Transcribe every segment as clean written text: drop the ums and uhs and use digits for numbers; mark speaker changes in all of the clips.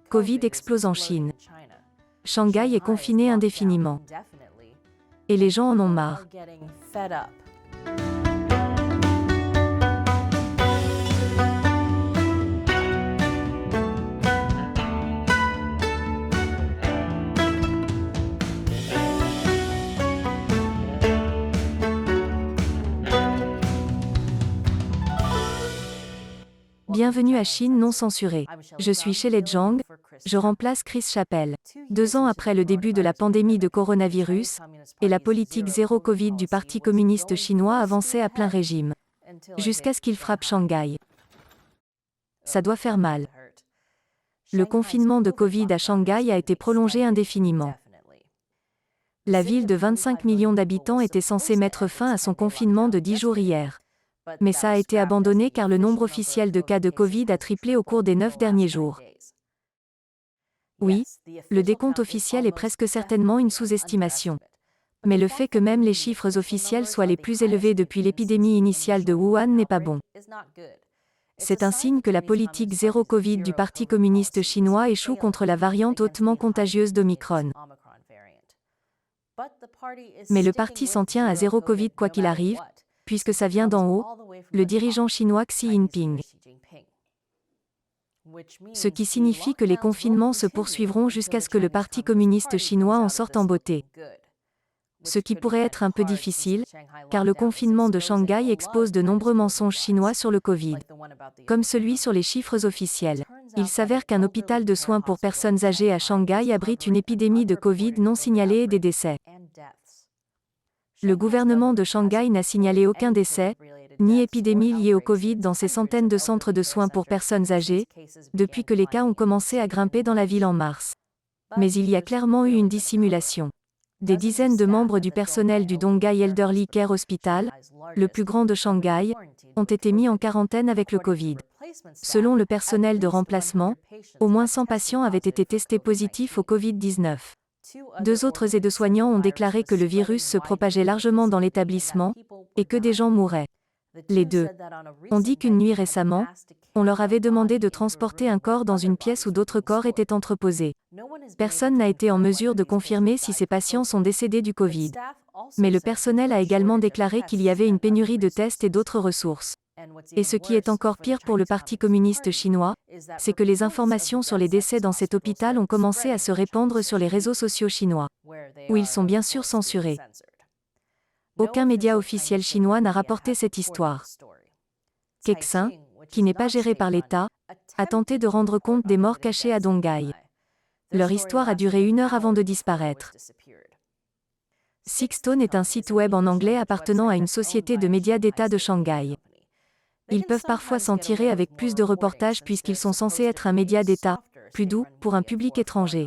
Speaker 1: Covid explose en Chine. Shanghai est confiné indéfiniment. Et les gens en ont marre. Bienvenue à Chine non censurée. Je suis Shelley Zhang, je remplace Chris Chappell. 2 ans après le début de la pandémie de coronavirus, et la politique zéro Covid du Parti communiste chinois avançait à plein régime. Jusqu'à ce qu'il frappe Shanghai. Ça doit faire mal. Le confinement de Covid à Shanghai a été prolongé indéfiniment. La ville de 25 millions d'habitants était censée mettre fin à son confinement de 10 jours hier. Mais ça a été abandonné car le nombre officiel de cas de Covid a triplé au cours des 9 derniers jours. Oui, le décompte officiel est presque certainement une sous-estimation. Mais le fait que même les chiffres officiels soient les plus élevés depuis l'épidémie initiale de Wuhan n'est pas bon. C'est un signe que la politique zéro Covid du Parti communiste chinois échoue contre la variante hautement contagieuse d'Omicron. Mais le parti s'en tient à zéro Covid quoi qu'il arrive, puisque ça vient d'en haut, le dirigeant chinois Xi Jinping. Ce qui signifie que les confinements se poursuivront jusqu'à ce que le Parti communiste chinois en sorte en beauté. Ce qui pourrait être un peu difficile, car le confinement de Shanghai expose de nombreux mensonges chinois sur le Covid. Comme celui sur les chiffres officiels. Il s'avère qu'un hôpital de soins pour personnes âgées à Shanghai abrite une épidémie de Covid non signalée et des décès. Le gouvernement de Shanghai n'a signalé aucun décès, ni épidémie liée au Covid dans ces centaines de centres de soins pour personnes âgées, depuis que les cas ont commencé à grimper dans la ville en mars. Mais il y a clairement eu une dissimulation. Des dizaines de membres du personnel du Donghai Elderly Care Hospital, le plus grand de Shanghai, ont été mis en quarantaine avec le Covid. Selon le personnel de remplacement, au moins 100 patients avaient été testés positifs au Covid-19. 2 autres aides-soignants ont déclaré que le virus se propageait largement dans l'établissement, et que des gens mouraient. Les deux ont dit qu'une nuit récemment, on leur avait demandé de transporter un corps dans une pièce où d'autres corps étaient entreposés. Personne n'a été en mesure de confirmer si ces patients sont décédés du Covid. Mais le personnel a également déclaré qu'il y avait une pénurie de tests et d'autres ressources. Et ce qui est encore pire pour le Parti communiste chinois, c'est que les informations sur les décès dans cet hôpital ont commencé à se répandre sur les réseaux sociaux chinois, où ils sont bien sûr censurés. Aucun média officiel chinois n'a rapporté cette histoire. Kexin, qui n'est pas géré par l'État, a tenté de rendre compte des morts cachés à Donghai. Leur histoire a duré 1 heure avant de disparaître. Sixstone est un site web en anglais appartenant à une société de médias d'État de Shanghai. Ils peuvent parfois s'en tirer avec plus de reportages puisqu'ils sont censés être un média d'État, plus doux, pour un public étranger.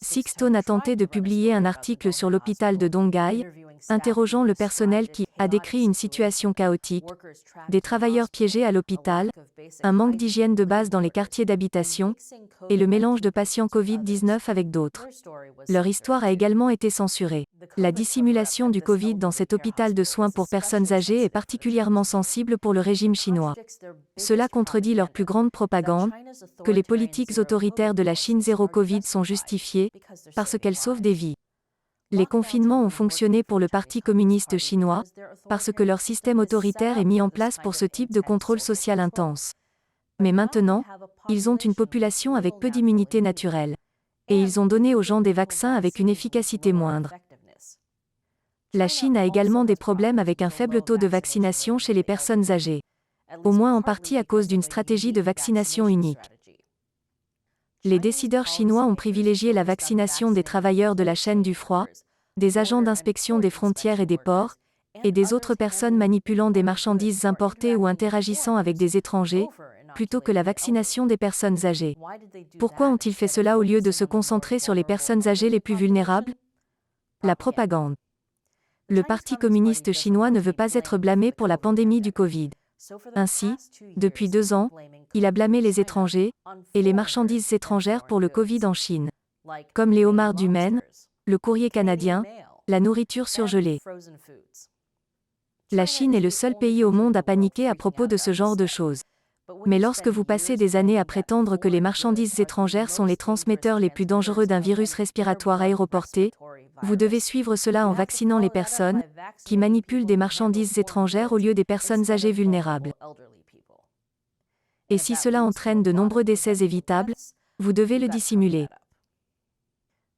Speaker 1: Sixstone a tenté de publier un article sur l'hôpital de Donghai, interrogeant le personnel qui a décrit une situation chaotique, des travailleurs piégés à l'hôpital, un manque d'hygiène de base dans les quartiers d'habitation, et le mélange de patients Covid-19 avec d'autres. Leur histoire a également été censurée. La dissimulation du Covid dans cet hôpital de soins pour personnes âgées est particulièrement sensible pour le régime chinois. Cela contredit leur plus grande propagande, que les politiques autoritaires de la Chine zéro Covid sont justifiées, parce qu'elles sauvent des vies. Les confinements ont fonctionné pour le Parti communiste chinois, parce que leur système autoritaire est mis en place pour ce type de contrôle social intense. Mais maintenant, ils ont une population avec peu d'immunité naturelle. Et ils ont donné aux gens des vaccins avec une efficacité moindre. La Chine a également des problèmes avec un faible taux de vaccination chez les personnes âgées. Au moins en partie à cause d'une stratégie de vaccination unique. Les décideurs chinois ont privilégié la vaccination des travailleurs de la chaîne du froid, des agents d'inspection des frontières et des ports, et des autres personnes manipulant des marchandises importées ou interagissant avec des étrangers, plutôt que la vaccination des personnes âgées. Pourquoi ont-ils fait cela au lieu de se concentrer sur les personnes âgées les plus vulnérables? La propagande. Le Parti communiste chinois ne veut pas être blâmé pour la pandémie du Covid. Ainsi, depuis 2 ans, il a blâmé les étrangers, et les marchandises étrangères pour le Covid en Chine. Comme les homards du Maine, le courrier canadien, la nourriture surgelée. La Chine est le seul pays au monde à paniquer à propos de ce genre de choses. Mais lorsque vous passez des années à prétendre que les marchandises étrangères sont les transmetteurs les plus dangereux d'un virus respiratoire aéroporté, vous devez suivre cela en vaccinant les personnes qui manipulent des marchandises étrangères au lieu des personnes âgées vulnérables. Et si cela entraîne de nombreux décès évitables, vous devez le dissimuler.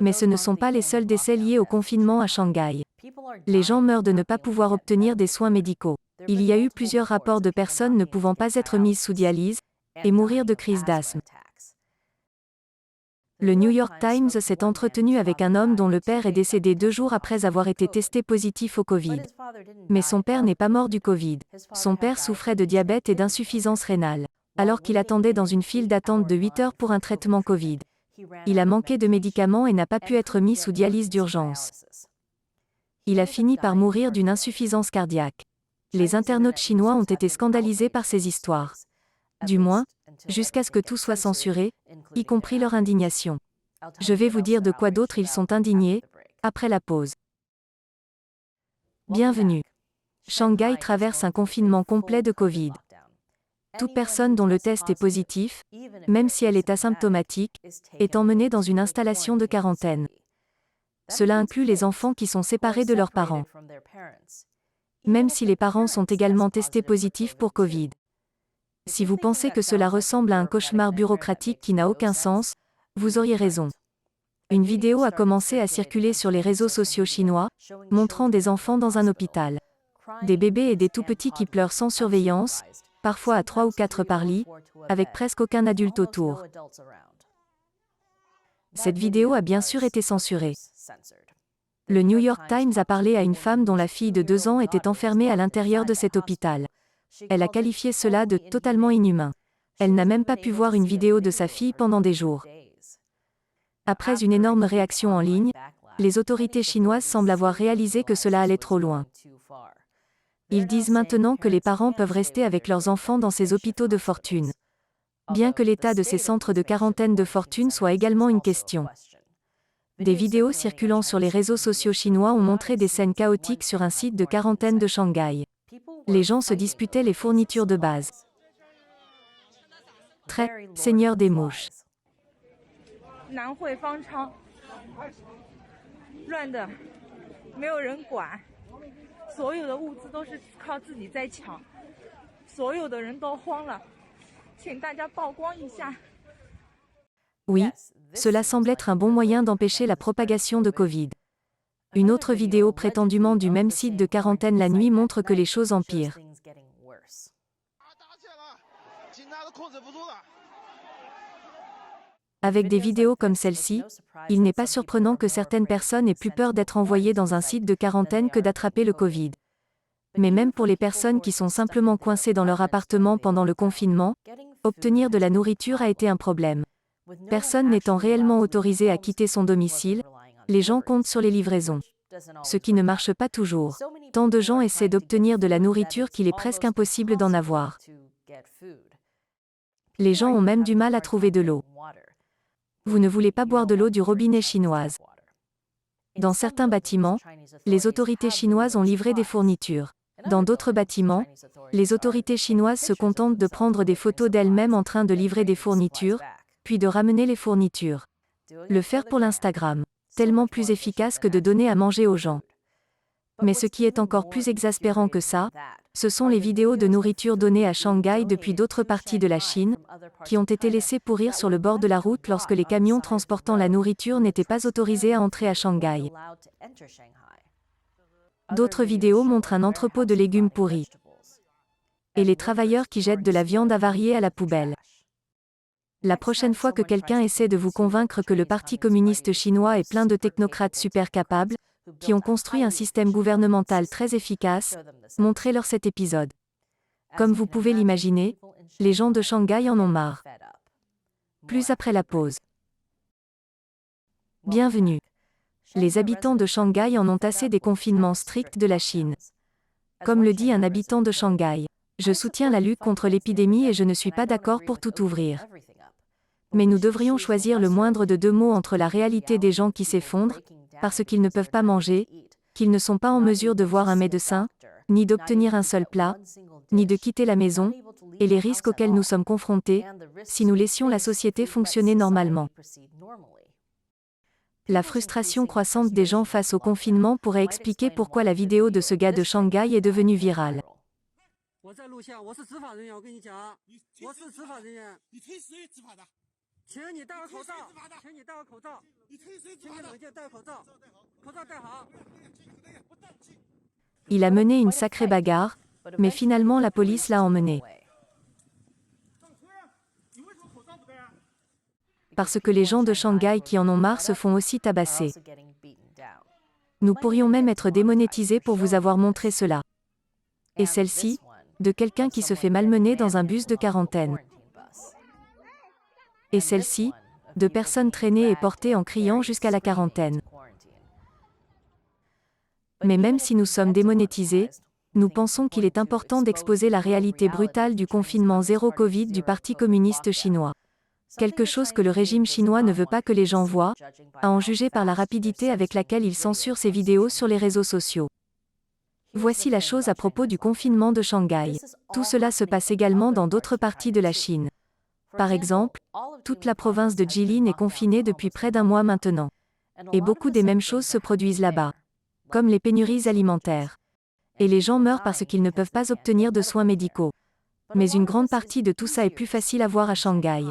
Speaker 1: Mais ce ne sont pas les seuls décès liés au confinement à Shanghai. Les gens meurent de ne pas pouvoir obtenir des soins médicaux. Il y a eu plusieurs rapports de personnes ne pouvant pas être mises sous dialyse et mourir de crise d'asthme. Le New York Times s'est entretenu avec un homme dont le père est décédé 2 jours après avoir été testé positif au Covid. Mais son père n'est pas mort du Covid. Son père souffrait de diabète et d'insuffisance rénale, alors qu'il attendait dans une file d'attente de 8 heures pour un traitement Covid. Il a manqué de médicaments et n'a pas pu être mis sous dialyse d'urgence. Il a fini par mourir d'une insuffisance cardiaque. Les internautes chinois ont été scandalisés par ces histoires. Du moins, jusqu'à ce que tout soit censuré, y compris leur indignation. Je vais vous dire de quoi d'autre ils sont indignés, après la pause. Bienvenue. Shanghai traverse un confinement complet de Covid. Toute personne dont le test est positif, même si elle est asymptomatique, est emmenée dans une installation de quarantaine. Cela inclut les enfants qui sont séparés de leurs parents. Même si les parents sont également testés positifs pour Covid. Si vous pensez que cela ressemble à un cauchemar bureaucratique qui n'a aucun sens, vous auriez raison. Une vidéo a commencé à circuler sur les réseaux sociaux chinois, montrant des enfants dans un hôpital. Des bébés et des tout-petits qui pleurent sans surveillance, parfois à 3 ou 4 par lit, avec presque aucun adulte autour. Cette vidéo a bien sûr été censurée. Le New York Times a parlé à une femme dont la fille de 2 ans était enfermée à l'intérieur de cet hôpital. Elle a qualifié cela de « totalement inhumain ». Elle n'a même pas pu voir une vidéo de sa fille pendant des jours. Après une énorme réaction en ligne, les autorités chinoises semblent avoir réalisé que cela allait trop loin. Ils disent maintenant que les parents peuvent rester avec leurs enfants dans ces hôpitaux de fortune. Bien que l'état de ces centres de quarantaine de fortune soit également une question. Des vidéos circulant sur les réseaux sociaux chinois ont montré des scènes chaotiques sur un site de quarantaine de Shanghai. Les gens se disputaient les fournitures de base. Très, Seigneur des mouches. Oui, cela semble être un bon moyen d'empêcher la propagation de Covid. Une autre vidéo prétendument du même site de quarantaine la nuit montre que les choses empirent. Avec des vidéos comme celle-ci, il n'est pas surprenant que certaines personnes aient plus peur d'être envoyées dans un site de quarantaine que d'attraper le Covid. Mais même pour les personnes qui sont simplement coincées dans leur appartement pendant le confinement, obtenir de la nourriture a été un problème. Personne n'étant réellement autorisé à quitter son domicile, les gens comptent sur les livraisons. Ce qui ne marche pas toujours. Tant de gens essaient d'obtenir de la nourriture qu'il est presque impossible d'en avoir. Les gens ont même du mal à trouver de l'eau. Vous ne voulez pas boire de l'eau du robinet chinoise. Dans certains bâtiments, les autorités chinoises ont livré des fournitures. Dans d'autres bâtiments, les autorités chinoises se contentent de prendre des photos d'elles-mêmes en train de livrer des fournitures, puis de ramener les fournitures. Le faire pour l'Instagram, tellement plus efficace que de donner à manger aux gens. Mais ce qui est encore plus exaspérant que ça, ce sont les vidéos de nourriture données à Shanghai depuis d'autres parties de la Chine, qui ont été laissées pourrir sur le bord de la route lorsque les camions transportant la nourriture n'étaient pas autorisés à entrer à Shanghai. D'autres vidéos montrent un entrepôt de légumes pourris. Et les travailleurs qui jettent de la viande avariée à la poubelle. La prochaine fois que quelqu'un essaie de vous convaincre que le Parti communiste chinois est plein de technocrates super capables, qui ont construit un système gouvernemental très efficace, montrez-leur cet épisode. Comme vous pouvez l'imaginer, les gens de Shanghai en ont marre. Plus après la pause. Bienvenue. Les habitants de Shanghai en ont assez des confinements stricts de la Chine. Comme le dit un habitant de Shanghai, je soutiens la lutte contre l'épidémie et je ne suis pas d'accord pour tout ouvrir. Mais nous devrions choisir le moindre de 2 mots entre la réalité des gens qui s'effondrent, parce qu'ils ne peuvent pas manger, qu'ils ne sont pas en mesure de voir un médecin, ni d'obtenir un seul plat, ni de quitter la maison, et les risques auxquels nous sommes confrontés, si nous laissions la société fonctionner normalement. La frustration croissante des gens face au confinement pourrait expliquer pourquoi la vidéo de ce gars de Shanghai est devenue virale. Il a mené une sacrée bagarre, mais finalement la police l'a emmené. Parce que les gens de Shanghai qui en ont marre se font aussi tabasser. Nous pourrions même être démonétisés pour vous avoir montré cela. Et celle-ci, de quelqu'un qui se fait malmener dans un bus de quarantaine. Et celle-ci, de personnes traînées et portées en criant jusqu'à la quarantaine. Mais même si nous sommes démonétisés, nous pensons qu'il est important d'exposer la réalité brutale du confinement zéro Covid du Parti communiste chinois. Quelque chose que le régime chinois ne veut pas que les gens voient, à en juger par la rapidité avec laquelle il censure ces vidéos sur les réseaux sociaux. Voici la chose à propos du confinement de Shanghai. Tout cela se passe également dans d'autres parties de la Chine. Par exemple, toute la province de Jilin est confinée depuis près d'un mois maintenant. Et beaucoup des mêmes choses se produisent là-bas, comme les pénuries alimentaires. Et les gens meurent parce qu'ils ne peuvent pas obtenir de soins médicaux. Mais une grande partie de tout ça est plus facile à voir à Shanghai.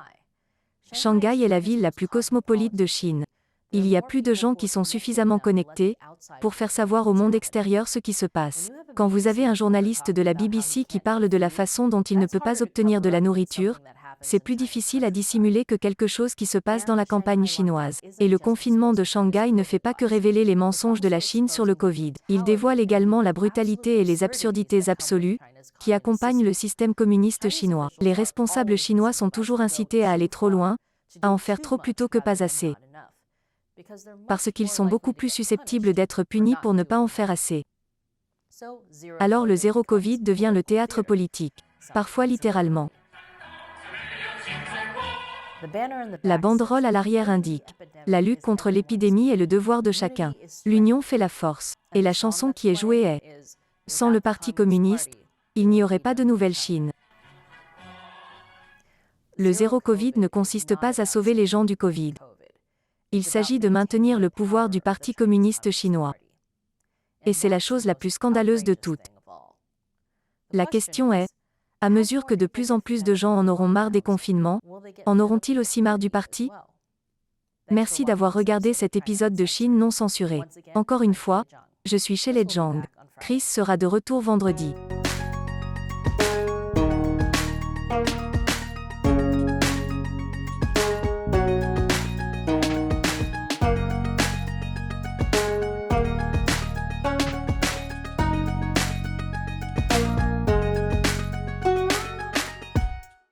Speaker 1: Shanghai est la ville la plus cosmopolite de Chine. Il y a plus de gens qui sont suffisamment connectés pour faire savoir au monde extérieur ce qui se passe. Quand vous avez un journaliste de la BBC qui parle de la façon dont il ne peut pas obtenir de la nourriture, c'est plus difficile à dissimuler que quelque chose qui se passe dans la campagne chinoise. Et le confinement de Shanghai ne fait pas que révéler les mensonges de la Chine sur le Covid. Il dévoile également la brutalité et les absurdités absolues qui accompagnent le système communiste chinois. Les responsables chinois sont toujours incités à aller trop loin, à en faire trop plutôt que pas assez. Parce qu'ils sont beaucoup plus susceptibles d'être punis pour ne pas en faire assez. Alors le zéro Covid devient le théâtre politique, parfois littéralement. La banderole à l'arrière indique « La lutte contre l'épidémie est le devoir de chacun. L'union fait la force. » Et la chanson qui est jouée est « Sans le Parti communiste, il n'y aurait pas de nouvelle Chine. » Le zéro Covid ne consiste pas à sauver les gens du Covid. Il s'agit de maintenir le pouvoir du Parti communiste chinois. Et c'est la chose la plus scandaleuse de toutes. La question est, à mesure que de plus en plus de gens en auront marre des confinements, en auront-ils aussi marre du parti? Merci d'avoir regardé cet épisode de Chine non censuré. Encore une fois, je suis Shelley Zhang. Chris sera de retour vendredi.